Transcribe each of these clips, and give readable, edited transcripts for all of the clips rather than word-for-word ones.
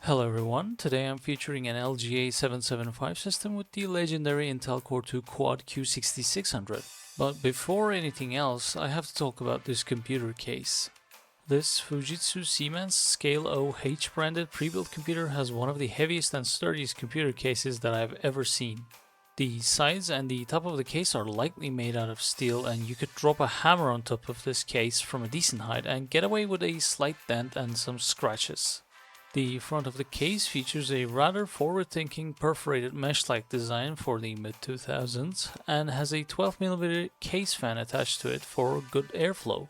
Hello everyone, today I'm featuring an LGA 775 system with the legendary Intel Core 2 Quad Q6600. But before anything else, I have to talk about this computer case. This Fujitsu Siemens Scale OH branded pre-built computer has one of the heaviest and sturdiest computer cases that I've ever seen. The sides and the top of the case are likely made out of steel, and you could drop a hammer on top of this case from a decent height and get away with a slight dent and some scratches. The front of the case features a rather forward-thinking perforated mesh-like design for the mid-2000s and has a 12mm case fan attached to it for good airflow.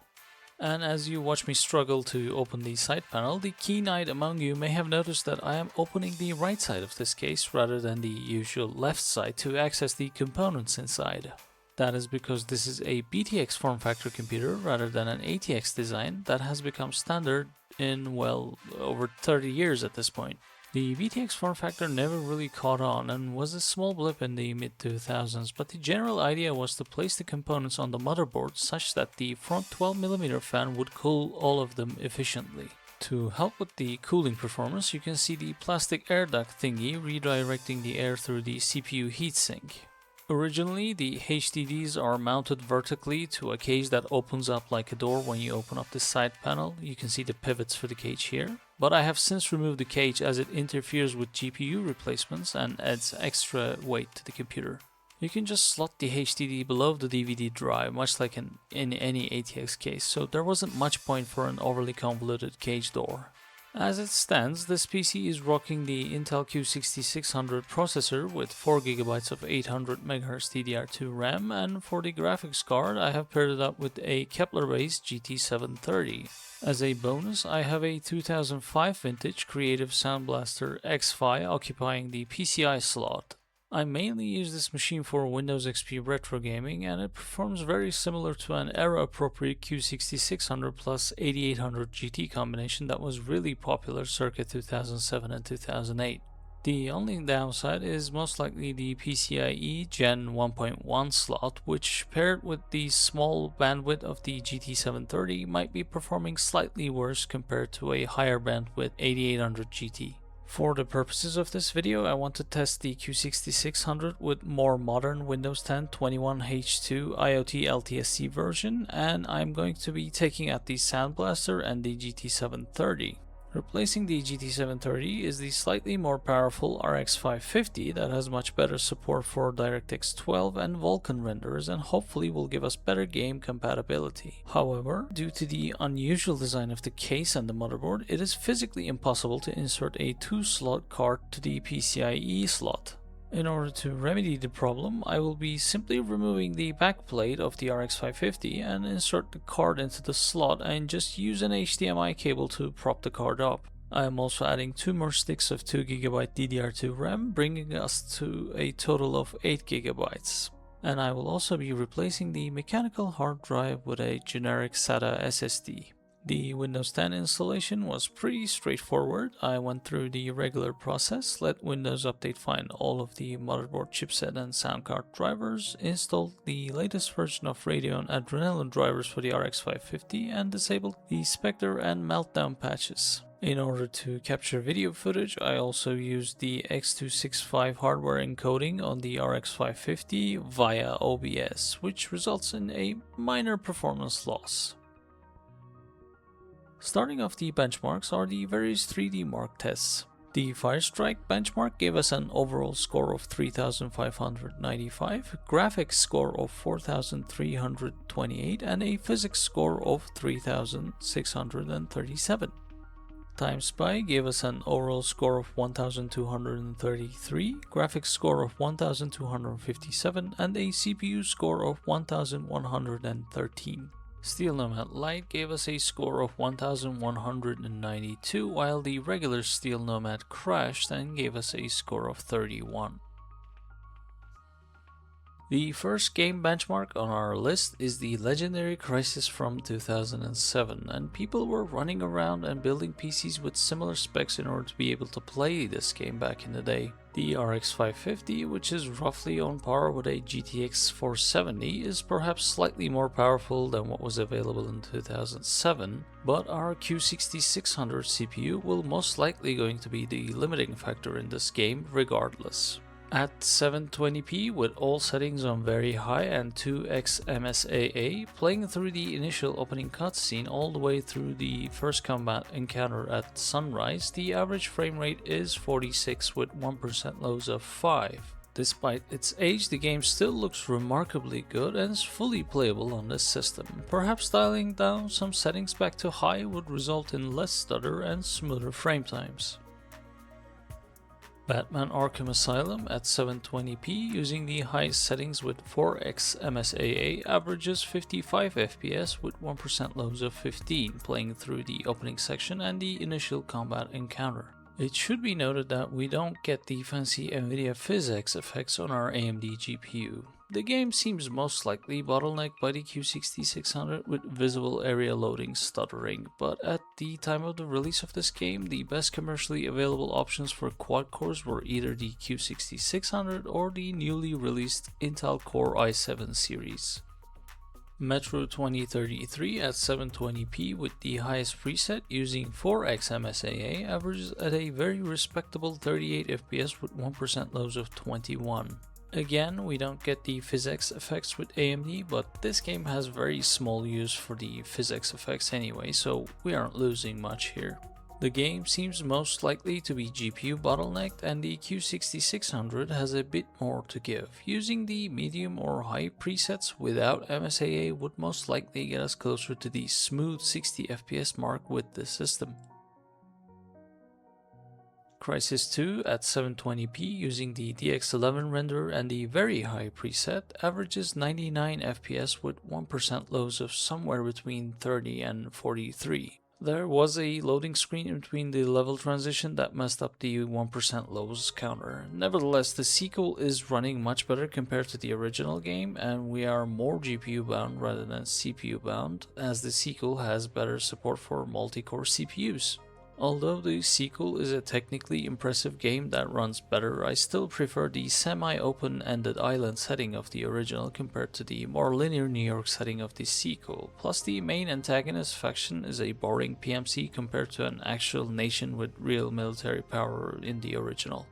And as you watch me struggle to open the side panel, the keen-eyed among you may have noticed that I am opening the right side of this case rather than the usual left side to access the components inside. That is because this is a BTX form factor computer rather than an ATX design that has become standard in, well, over 30 years at this point. The BTX form factor never really caught on and was a small blip in the mid-2000s, but the general idea was to place the components on the motherboard such that the front 12mm fan would cool all of them efficiently. To help with the cooling performance, you can see the plastic air duct thingy redirecting the air through the CPU heatsink. Originally, the HDDs are mounted vertically to a cage that opens up like a door when you open up the side panel. You can see the pivots for the cage here. But I have since removed the cage as it interferes with GPU replacements and adds extra weight to the computer. You can just slot the HDD below the DVD drive, much like in any ATX case, so there wasn't much point for an overly convoluted cage door. As it stands, this PC is rocking the Intel Q6600 processor with 4GB of 800MHz DDR2 RAM, and for the graphics card I have paired it up with a Kepler-based GT730. As a bonus, I have a 2005 vintage Creative Sound Blaster X-Fi occupying the PCI slot. I mainly use this machine for Windows XP retro gaming, and it performs very similar to an era-appropriate Q6600 plus 8800 GT combination that was really popular circa 2007 and 2008. The only downside is most likely the PCIe Gen 1.1 slot, which paired with the small bandwidth of the GT730 might be performing slightly worse compared to a higher bandwidth 8800 GT. For the purposes of this video, I want to test the Q6600 with more modern Windows 10 21H2 IoT LTSC version, and I'm going to be taking out the Sound Blaster and the GT730. Replacing the GT730 is the slightly more powerful RX 550 that has much better support for DirectX 12 and Vulkan renders and hopefully will give us better game compatibility. However, due to the unusual design of the case and the motherboard, it is physically impossible to insert a 2-slot card to the PCIe slot. In order to remedy the problem, I will be simply removing the backplate of the RX 550 and insert the card into the slot and just use an HDMI cable to prop the card up. I am also adding 2 more sticks of 2GB DDR2 RAM, bringing us to a total of 8GB. And I will also be replacing the mechanical hard drive with a generic SATA SSD. The Windows 10 installation was pretty straightforward. I went through the regular process, let Windows Update find all of the motherboard chipset and sound card drivers, installed the latest version of Radeon Adrenalin drivers for the RX 550, and disabled the Spectre and Meltdown patches. In order to capture video footage, I also used the X265 hardware encoding on the RX 550 via OBS, which results in a minor performance loss. Starting off, the benchmarks are the various 3D Mark tests. The Firestrike benchmark gave us an overall score of 3,595, graphics score of 4,328, and a physics score of 3,637. Time Spy gave us an overall score of 1,233, graphics score of 1,257, and a CPU score of 1,113. Steel Nomad Lite gave us a score of 1,192, while the regular Steel Nomad crashed and gave us a score of 31. The first game benchmark on our list is the legendary Crysis from 2007, and people were running around and building PCs with similar specs in order to be able to play this game back in the day. The RX 550, which is roughly on par with a GTX 470, is perhaps slightly more powerful than what was available in 2007, but our Q6600 CPU will most likely going to be the limiting factor in this game regardless. At 720p with all settings on very high and 2x MSAA, playing through the initial opening cutscene all the way through the first combat encounter at sunrise, the average frame rate is 46 with 1% lows of 5. Despite its age, the game still looks remarkably good and is fully playable on this system. Perhaps dialing down some settings back to high would result in less stutter and smoother frame times. Batman Arkham Asylum at 720p using the highest settings with 4x MSAA averages 55 FPS with 1% lows of 15 playing through the opening section and the initial combat encounter. It should be noted that we don't get the fancy Nvidia physics effects on our AMD GPU. The game seems most likely bottlenecked by the Q6600 with visible area loading stuttering, but at the time of the release of this game, the best commercially available options for quad cores were either the Q6600 or the newly released Intel Core i7 series. Metro 2033 at 720p with the highest preset using 4x MSAA averages at a very respectable 38 FPS with 1% lows of 21. Again, we don't get the physics effects with AMD, but this game has very small use for the physics effects anyway, so we aren't losing much here. The game seems most likely to be GPU bottlenecked, and the Q6600 has a bit more to give. Using the medium or high presets without MSAA would most likely get us closer to the smooth 60 FPS mark with this system. Crysis 2 at 720p using the DX11 render and the very high preset averages 99 FPS with 1% lows of somewhere between 30 and 43. There was a loading screen in between the level transition that messed up the 1% lows counter. Nevertheless, the sequel is running much better compared to the original game, and we are more GPU bound rather than CPU bound, as the sequel has better support for multi-core CPUs. Although the sequel is a technically impressive game that runs better, I still prefer the semi-open-ended island setting of the original compared to the more linear New York setting of the sequel. Plus, the main antagonist faction is a boring PMC compared to an actual nation with real military power in the original.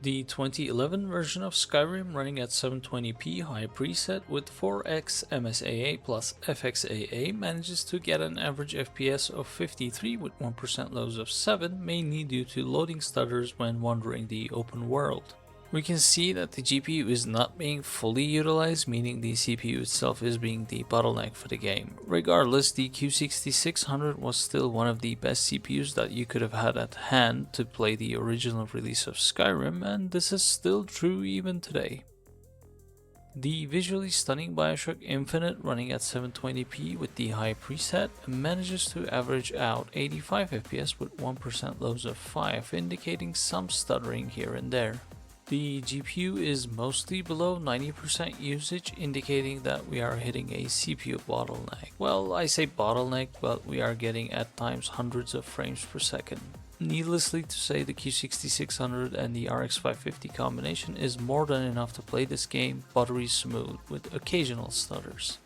The 2011 version of Skyrim running at 720p high preset with 4x MSAA plus FXAA manages to get an average FPS of 53 with 1% lows of 7, mainly due to loading stutters when wandering the open world. We can see that the GPU is not being fully utilized, meaning the CPU itself is being the bottleneck for the game. Regardless, the Q6600 was still one of the best CPUs that you could have had at hand to play the original release of Skyrim, and this is still true even today. The visually stunning Bioshock Infinite running at 720p with the high preset manages to average out 85 FPS with 1% lows of 5, indicating some stuttering here and there. The GPU is mostly below 90% usage, indicating that we are hitting a CPU bottleneck. Well, I say bottleneck, but we are getting at times hundreds of frames per second. Needlessly to say, the Q6600 and the RX 550 combination is more than enough to play this game buttery smooth with occasional stutters.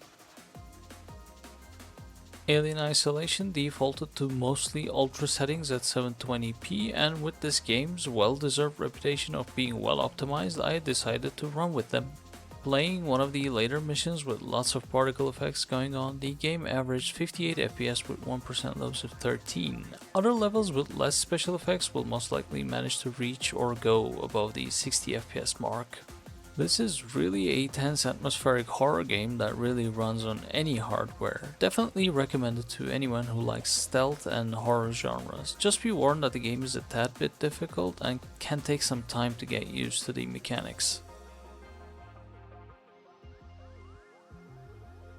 Alien Isolation defaulted to mostly ultra settings at 720p, and with this game's well-deserved reputation of being well optimized, I decided to run with them. Playing one of the later missions with lots of particle effects going on, the game averaged 58 FPS with 1% lows of 13. Other levels with less special effects will most likely manage to reach or go above the 60 FPS mark. This is really a tense atmospheric horror game that really runs on any hardware. Definitely recommended to anyone who likes stealth and horror genres. Just be warned that the game is a tad bit difficult and can take some time to get used to the mechanics.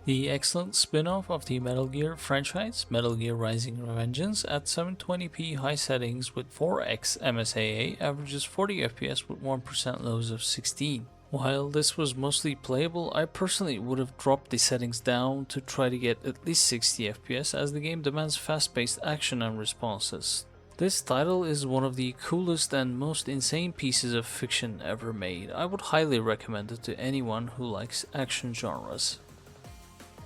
The excellent spin-off of the Metal Gear franchise, Metal Gear Rising Revengeance, at 720p high settings with 4x MSAA averages 40 FPS with 1% lows of 16. While this was mostly playable, I personally would have dropped the settings down to try to get at least 60 FPS, as the game demands fast-paced action and responses. This title is one of the coolest and most insane pieces of fiction ever made. I would highly recommend it to anyone who likes action genres.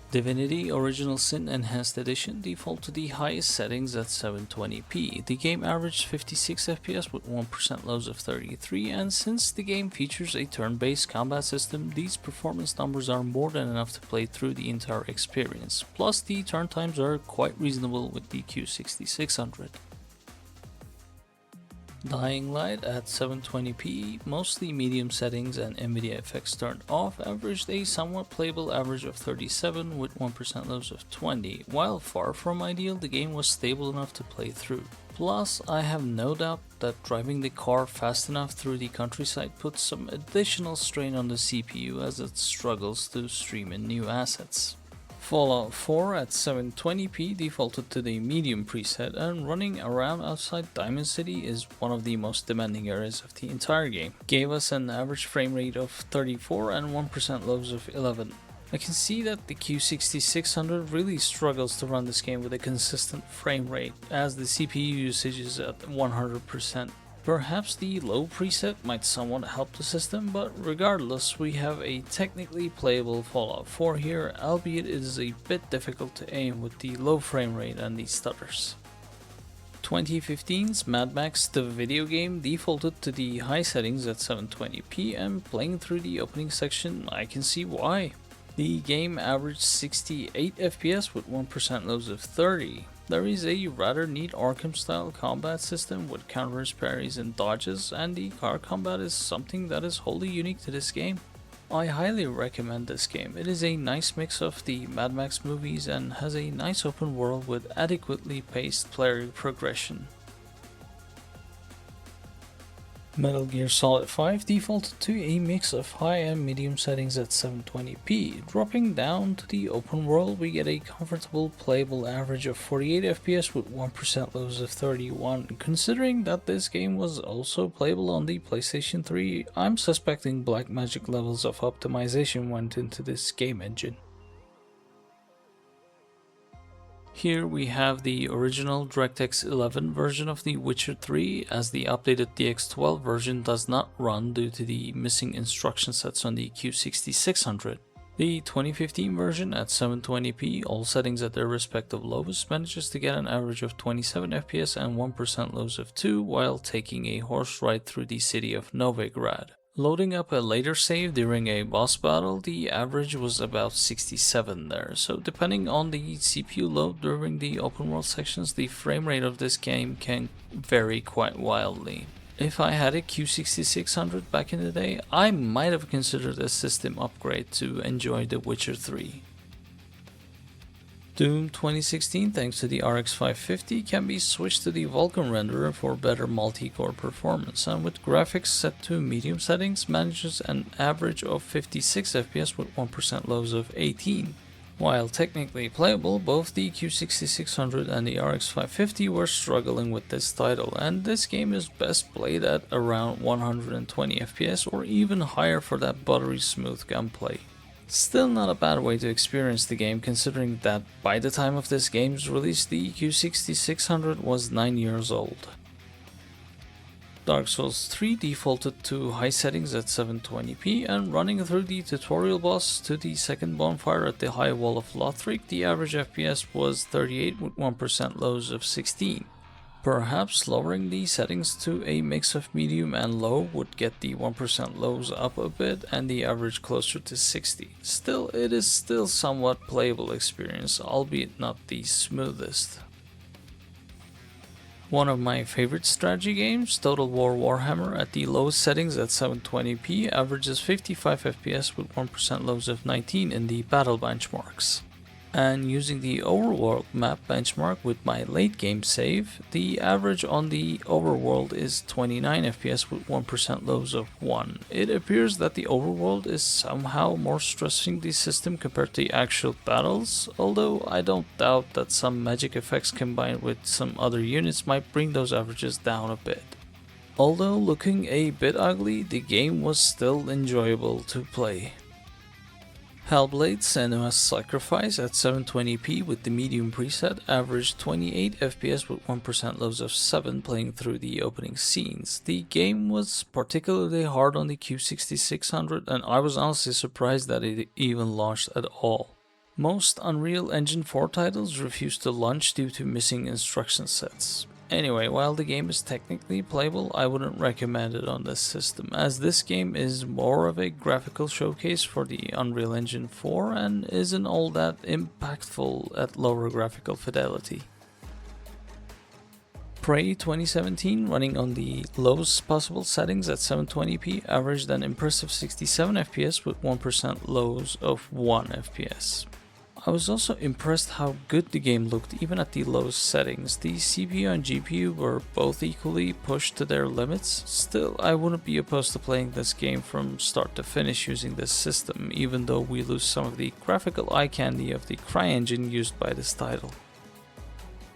Divinity Original Sin Enhanced Edition default to the highest settings at 720p. The game averaged 56 FPS with 1% lows of 33, and since the game features a turn-based combat system, these performance numbers are more than enough to play through the entire experience. Plus, the turn times are quite reasonable with the Q6600. Dying Light at 720p, mostly medium settings and NVIDIA effects turned off, averaged a somewhat playable average of 37 with 1% lows of 20. While far from ideal, the game was stable enough to play through. Plus, I have no doubt that driving the car fast enough through the countryside puts some additional strain on the CPU as it struggles to stream in new assets. Fallout 4 at 720p defaulted to the medium preset, and running around outside Diamond City is one of the most demanding areas of the entire game. Gave us an average frame rate of 34 and 1% lows of 11. I can see that the Q6600 really struggles to run this game with a consistent frame rate, as the CPU usage is at 100%. Perhaps the low preset might somewhat help the system, but regardless, we have a technically playable Fallout 4 here, albeit it is a bit difficult to aim with the low frame rate and the stutters. 2015's Mad Max the video game defaulted to the high settings at 720p, and playing through the opening section I can see why. The game averaged 68 FPS with 1% lows of 30. There is a rather neat Arkham style combat system with counters, parries and dodges, and the car combat is something that is wholly unique to this game. I highly recommend this game. It is a nice mix of the Mad Max movies and has a nice open world with adequately paced player progression. Metal Gear Solid 5 defaulted to a mix of high and medium settings at 720p. Dropping down to the open world, we get a comfortable playable average of 48 FPS with 1% lows of 31. Considering that this game was also playable on the PlayStation 3, I'm suspecting black magic levels of optimization went into this game engine. Here we have the original DirectX 11 version of The Witcher 3, as the updated DX12 version does not run due to the missing instruction sets on the Q6600. The 2015 version at 720p, all settings at their respective lowest, manages to get an average of 27 FPS and 1% lows of 2 while taking a horse ride through the city of Novigrad. Loading up a later save during a boss battle, the average was about 67 there, so depending on the CPU load during the open world sections, the frame rate of this game can vary quite wildly. If I had a Q6600 back in the day, I might have considered a system upgrade to enjoy The Witcher 3. Doom 2016, thanks to the RX 550, can be switched to the Vulkan renderer for better multi-core performance, and with graphics set to medium settings, manages an average of 56 FPS with 1% lows of 18. While technically playable, both the Q6600 and the RX 550 were struggling with this title, and this game is best played at around 120 FPS or even higher for that buttery smooth gunplay. Still not a bad way to experience the game, considering that by the time of this game's release, the Q6600 was 9 years old. Dark Souls 3 defaulted to high settings at 720p, and running through the tutorial boss to the second bonfire at the High Wall of Lothric, the average FPS was 38 with 1% lows of 16. Perhaps lowering the settings to a mix of medium and low would get the 1% lows up a bit and the average closer to 60. Still, it is still somewhat playable experience, albeit not the smoothest. One of my favorite strategy games, Total War Warhammer, at the lowest settings at 720p, averages 55 FPS with 1% lows of 19 in the battle benchmarks. And using the overworld map benchmark with my late game save, the average on the overworld is 29 FPS with 1% lows of 1. It appears that the overworld is somehow more stressing the system compared to the actual battles, although I don't doubt that some magic effects combined with some other units might bring those averages down a bit. Although looking a bit ugly, the game was still enjoyable to play. Hellblade: Senua's Sacrifice at 720p with the medium preset averaged 28 FPS with 1% lows of 7 playing through the opening scenes. The game was particularly hard on the Q6600 and I was honestly surprised that it even launched at all. Most Unreal Engine 4 titles refused to launch due to missing instruction sets. Anyway, while the game is technically playable, I wouldn't recommend it on this system, as this game is more of a graphical showcase for the Unreal Engine 4 and isn't all that impactful at lower graphical fidelity. Prey 2017, running on the lowest possible settings at 720p, averaged an impressive 67 FPS with 1% lows of 1 FPS. I was also impressed how good the game looked even at the lowest settings. The CPU and GPU were both equally pushed to their limits. Still, I wouldn't be opposed to playing this game from start to finish using this system, even though we lose some of the graphical eye candy of the CryEngine used by this title.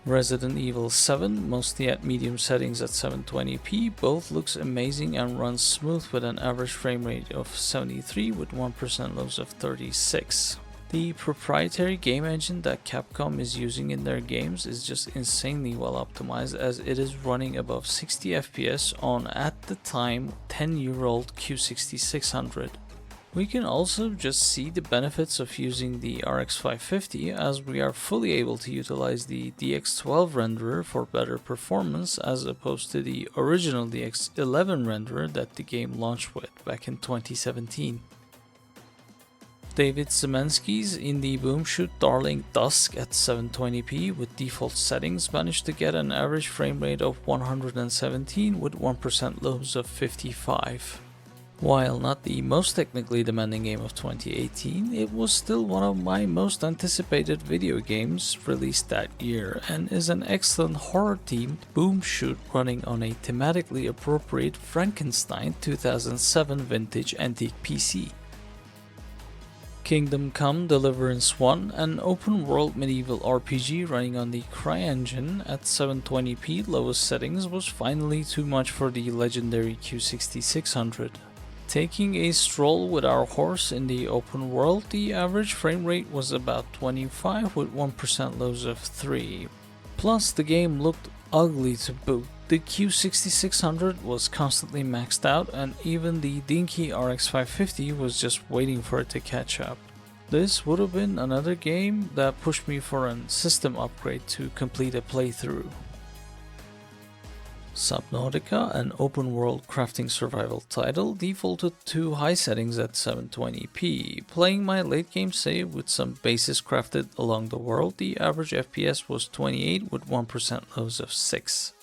Resident Evil 7, mostly at medium settings at 720p, both looks amazing and runs smooth with an average frame rate of 73 with 1% lows of 36. The proprietary game engine that Capcom is using in their games is just insanely well optimized, as it is running above 60 FPS on, at the time, 10-year-old Q6600. We can also just see the benefits of using the RX 550, as we are fully able to utilize the DX12 renderer for better performance as opposed to the original DX11 renderer that the game launched with back in 2017. David Zemensky's indie boom shoot darling DUSK at 720p with default settings managed to get an average frame rate of 117 with 1% lows of 55. While not the most technically demanding game of 2018, it was still one of my most anticipated video games released that year and is an excellent horror-themed boom shoot running on a thematically appropriate Frankenstein 2007 vintage antique PC. Kingdom Come Deliverance 1, an open-world medieval RPG running on the CryEngine at 720p lowest settings, was finally too much for the legendary Q6600. Taking a stroll with our horse in the open world, the average frame rate was about 25 with 1% lows of 3. Plus, the game looked ugly to boot. The Q6600 was constantly maxed out, and even the dinky RX 550 was just waiting for it to catch up. This would have been another game that pushed me for a system upgrade to complete a playthrough. Subnautica, an open-world crafting survival title, defaulted to high settings at 720p. Playing my late-game save with some bases crafted along the world, the average FPS was 28 with 1% lows of 6.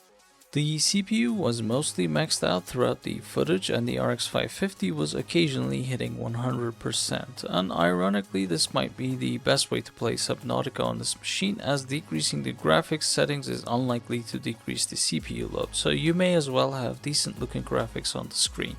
The CPU was mostly maxed out throughout the footage, and the RX 550 was occasionally hitting 100%. And ironically, this might be the best way to play Subnautica on this machine, as decreasing the graphics settings is unlikely to decrease the CPU load, so you may as well have decent looking graphics on the screen.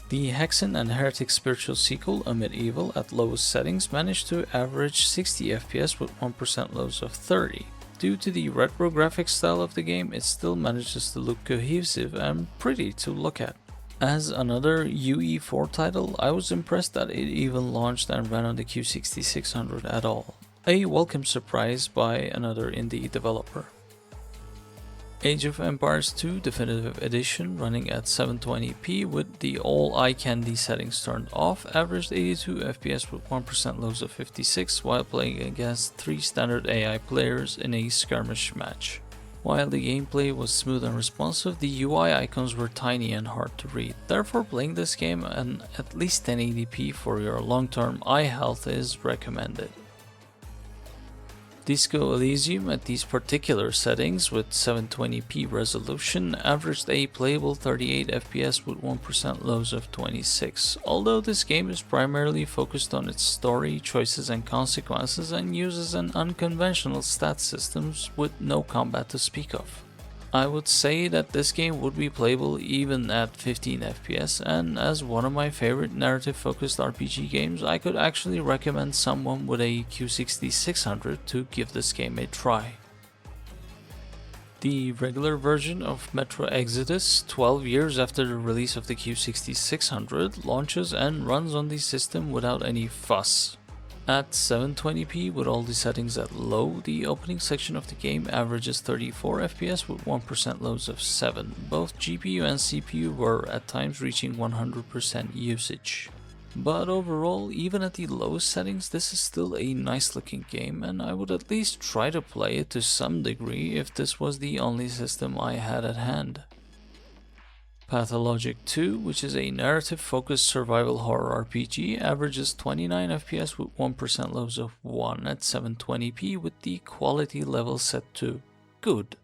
The Hexen and Heretic spiritual sequel, A Medieval, at lowest settings managed to average 60 FPS with 1% lows of 30. Due to the retro graphics style of the game, it still manages to look cohesive and pretty to look at. As another UE4 title, I was impressed that it even launched and ran on the Q6600 at all. A welcome surprise by another indie developer. Age of Empires 2 Definitive Edition, running at 720p with the all eye candy settings turned off, averaged 82 FPS with 1% lows of 56 while playing against 3 standard AI players in a skirmish match. While the gameplay was smooth and responsive, the UI icons were tiny and hard to read. Therefore, playing this game at least 1080p for your long-term eye health is recommended. Disco Elysium at these particular settings with 720p resolution averaged a playable 38 FPS with 1% lows of 26. Although this game is primarily focused on its story, choices and consequences and uses an unconventional stat systems with no combat to speak of. I would say that this game would be playable even at 15 FPS, and as one of my favorite narrative focused RPG games, I could actually recommend someone with a Q6600 to give this game a try. The regular version of Metro Exodus, 12 years after the release of the Q6600, launches and runs on the system without any fuss. At 720p with all the settings at low, the opening section of the game averages 34 FPS with 1% lows of 7. Both GPU and CPU were at times reaching 100% usage. But overall, even at the lowest settings, this is still a nice looking game, and I would at least try to play it to some degree if this was the only system I had at hand. Pathologic 2, which is a narrative-focused survival horror RPG, averages 29 FPS with 1% lows of 1 at 720p with the quality level set to good.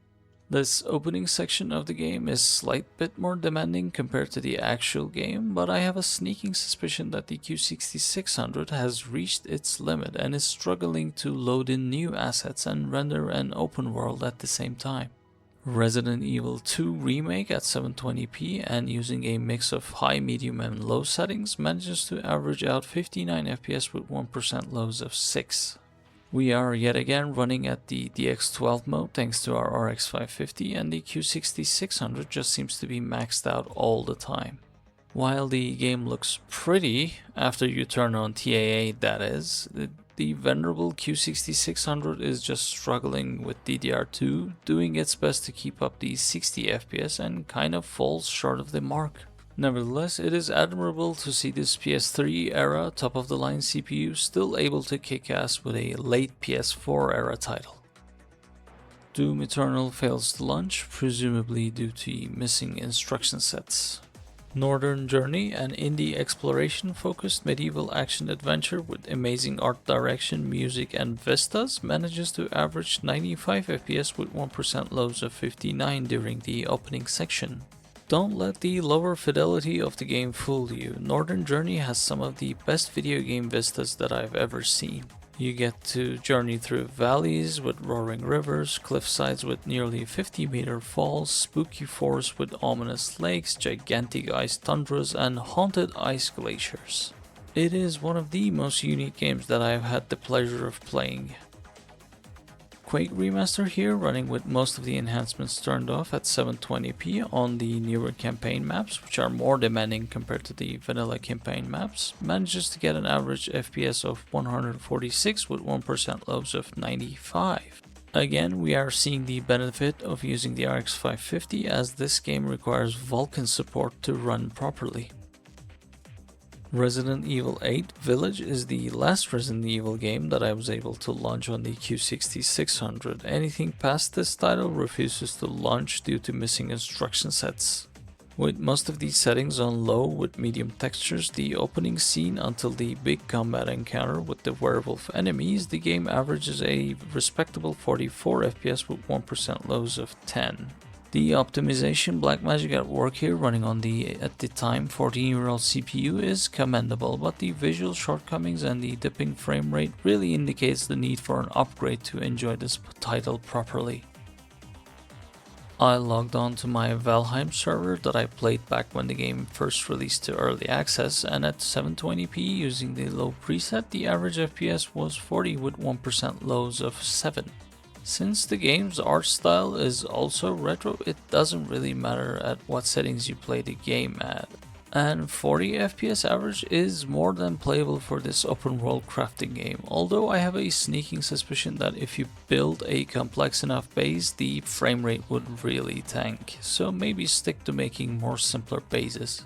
This opening section of the game is slight bit more demanding compared to the actual game, but I have a sneaking suspicion that the Q6600 has reached its limit and is struggling to load in new assets and render an open world at the same time. Resident Evil 2 Remake at 720p and using a mix of high, medium and low settings manages to average out 59 FPS with 1% lows of 6. We are yet again running at the DX12 mode thanks to our RX 550, and the Q6600 just seems to be maxed out all the time. While the game looks pretty after you turn on TAA, that is, the venerable Q6600 is just struggling with DDR2, doing its best to keep up the 60 FPS and kind of falls short of the mark. Nevertheless, it is admirable to see this PS3 era top-of-the-line CPU still able to kick ass with a late PS4 era title. Doom Eternal fails to launch, presumably due to missing instruction sets. Northern Journey, an indie exploration-focused medieval action-adventure with amazing art direction, music and vistas, manages to average 95 FPS with 1% lows of 59 during the opening section. Don't let the lower fidelity of the game fool you. Northern Journey has some of the best video game vistas that I've ever seen. You get to journey through valleys with roaring rivers, cliffsides with nearly 50-meter falls, spooky forests with ominous lakes, gigantic ice tundras, and haunted ice glaciers. It is one of the most unique games that I've had the pleasure of playing. Quake Remaster here, running with most of the enhancements turned off at 720p on the newer campaign maps, which are more demanding compared to the vanilla campaign maps, manages to get an average FPS of 146 with 1% lows of 95. Again, we are seeing the benefit of using the RX 550 as this game requires Vulkan support to run properly. Resident Evil 8 Village is the last Resident Evil game that I was able to launch on the Q6600. Anything past this title refuses to launch due to missing instruction sets. With most of these settings on low with medium textures, the opening scene until the big combat encounter with the werewolf enemies, the game averages a respectable 44 FPS with 1% lows of 10. The optimization Blackmagic at work here, running on the, at the time, 14-year-old CPU is commendable, but the visual shortcomings and the dipping frame rate really indicates the need for an upgrade to enjoy this title properly. I logged on to my Valheim server that I played back when the game first released to early access, and at 720p using the low preset, the average FPS was 40 with 1% lows of 7. Since the game's art style is also retro, it doesn't really matter at what settings you play the game at. And 40 FPS average is more than playable for this open world crafting game, although I have a sneaking suspicion that if you build a complex enough base, the frame rate would really tank, so maybe stick to making more simpler bases.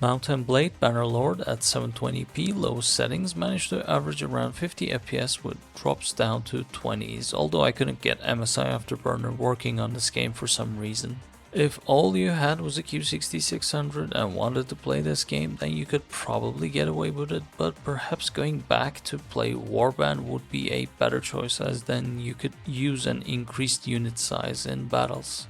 Mount & Blade Bannerlord at 720p low settings managed to average around 50 FPS with drops down to 20s, although I couldn't get MSI Afterburner working on this game for some reason. If all you had was a Q6600 and wanted to play this game, then you could probably get away with it, but perhaps going back to play Warband would be a better choice, as then you could use an increased unit size in battles.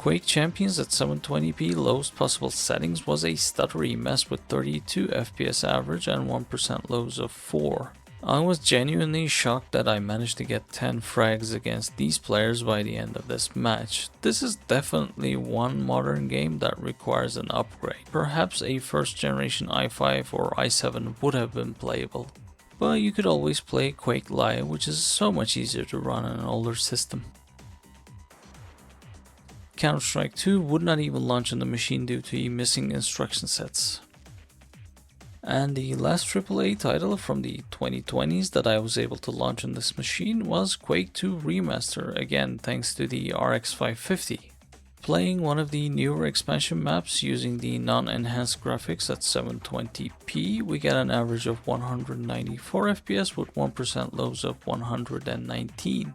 Quake Champions at 720p lowest possible settings was a stuttery mess with 32 FPS average and 1% lows of 4. I was genuinely shocked that I managed to get 10 frags against these players by the end of this match. This is definitely one modern game that requires an upgrade. Perhaps a first generation i5 or i7 would have been playable. But you could always play Quake Live, which is so much easier to run on an older system. Counter-Strike 2 would not even launch on the machine due to missing instruction sets. And the last AAA title from the 2020s that I was able to launch on this machine was Quake 2 Remaster, again thanks to the RX 550. Playing one of the newer expansion maps using the non-enhanced graphics at 720p, we get an average of 194 FPS with 1% lows of 119.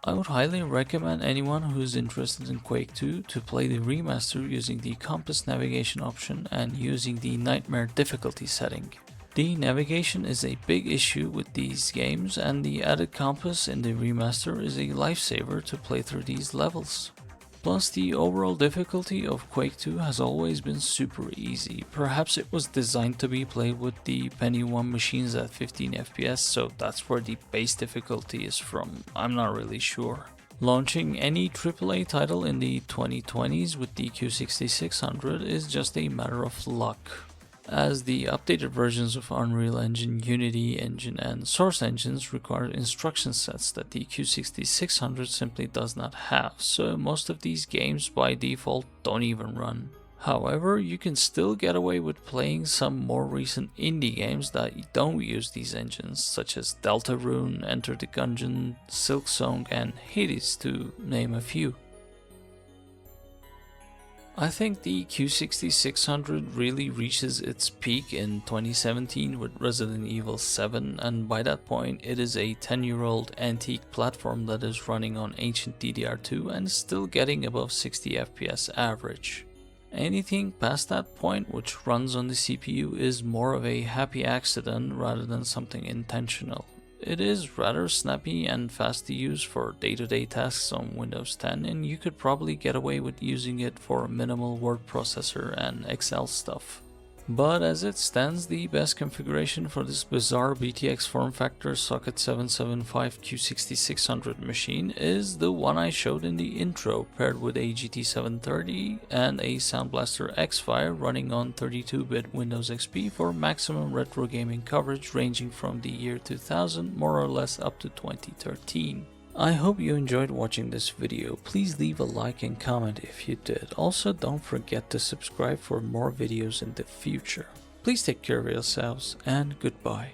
I would highly recommend anyone who is interested in Quake 2 to play the remaster using the compass navigation option and using the nightmare difficulty setting. The navigation is a big issue with these games, and the added compass in the remaster is a lifesaver to play through these levels. Plus, the overall difficulty of Quake 2 has always been super easy. Perhaps it was designed to be played with the Penny 1 machines at 15 FPS, so that's where the base difficulty is from. I'm not really sure. Launching any AAA title in the 2020s with the Q6600 is just a matter of luck, as the updated versions of Unreal Engine, Unity Engine and Source Engines require instruction sets that the Q6600 simply does not have, so most of these games by default don't even run. However, you can still get away with playing some more recent indie games that don't use these engines, such as Deltarune, Enter the Gungeon, Silksong and Hades, to name a few. I think the Q6600 really reaches its peak in 2017 with Resident Evil 7, and by that point it is a 10-year-old antique platform that is running on ancient DDR2 and still getting above 60 FPS average. Anything past that point which runs on the CPU is more of a happy accident rather than something intentional. It is rather snappy and fast to use for day-to-day tasks on Windows 10, and you could probably get away with using it for minimal word processor and Excel stuff. But as it stands, the best configuration for this bizarre BTX form factor socket 775 Q6600 machine is the one I showed in the intro, paired with a GT730 and a Sound Blaster X-Fire running on 32-bit Windows XP for maximum retro gaming coverage ranging from the year 2000 more or less up to 2013. I hope you enjoyed watching this video. Please leave a like and comment if you did. Also, don't forget to subscribe for more videos in the future. Please take care of yourselves and goodbye.